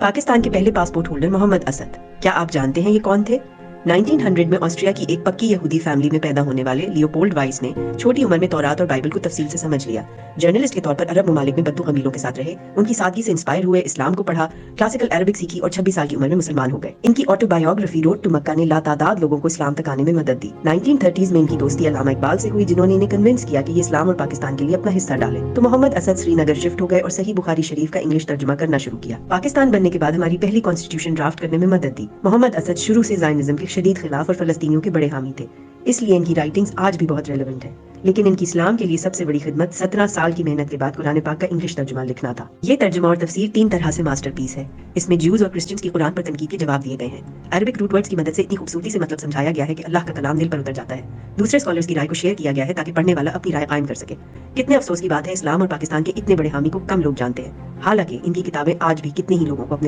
पाकिस्तान के पहले passport holder Mohammad Asad. क्या आप जानते हैं ये कौन थे? 1900 में ऑस्ट्रिया की एक पक्की यहूदी फैमिली में पैदा होने वाले लियोपोल्ड वाइस ने छोटी उम्र में तौरात और बाइबल को तफसील से समझ लिया। जर्नलिस्ट के तौर पर अरब ममालिक में बद्दू कबीलों के साथ रहे, उनकी सादगी से इंस्पायर हुए, इस्लाम को पढ़ा, क्लासिकल अरबिक सीखी और 26 साल की उम्र में मुसलमान हो गए। इनकी ऑटोबायोग्राफी रोड टू मक्का ने लातादाद लोगों को इस्लाम तक आने में मदद दी। 1930s में इनकी दोस्ती अल्लामा इकबाल से हुई, जिन्होंने इन्हें कन्विंस किया कि ये इस्लाम और पाकिस्तान के लिए अपना हिस्सा डालें। तो मोहम्मद असद श्रीनगर शिफ्ट हो गए और सही बुखारी शरीफ का इंग्लिश तर्जुमा करना शुरू किया। पाकिस्तान बनने के बाद हमारी पहली कॉन्स्टिट्यूशन ड्राफ्ट करने में मदद दी। मोहम्मद असद शुरू से ज़ायनिज़्म के शदीद खिलाफ और फलस्तीनियों के बड़े हामी थे, इसलिए इनकी राइटिंग्स आज भी बहुत रेलेवेंट है। लेकिन इनकी इस्लाम के लिए सबसे बड़ी खिदमत 17 साल की मेहनत के बाद कुरान पाक का इंग्लिश तर्जुमा लिखना था। ये तर्जुमा और तफसीर 3 तरह से मास्टरपीस है। इसमें ज्यूज और क्रिश्चियंस की कुरान पर तनकीद के जवाब दिए गए हैं। अरबिक रूट वर्ड्स की मदद से इतनी खूबसूरती से मतलब समझाया गया है कि अल्लाह का कलाम दिल पर उतर जाता है। दूसरे स्कॉलर्स की राय को शेयर किया गया है ताकि पढ़ने वाला अपनी राय कायम कर सके। कितने अफसोस की बात है, इस्लाम और पाकिस्तान के इतने बड़े हामी को कम लोग जानते हैं। हालांकि इनकी किताबें आज भी कितने ही लोगों को अपने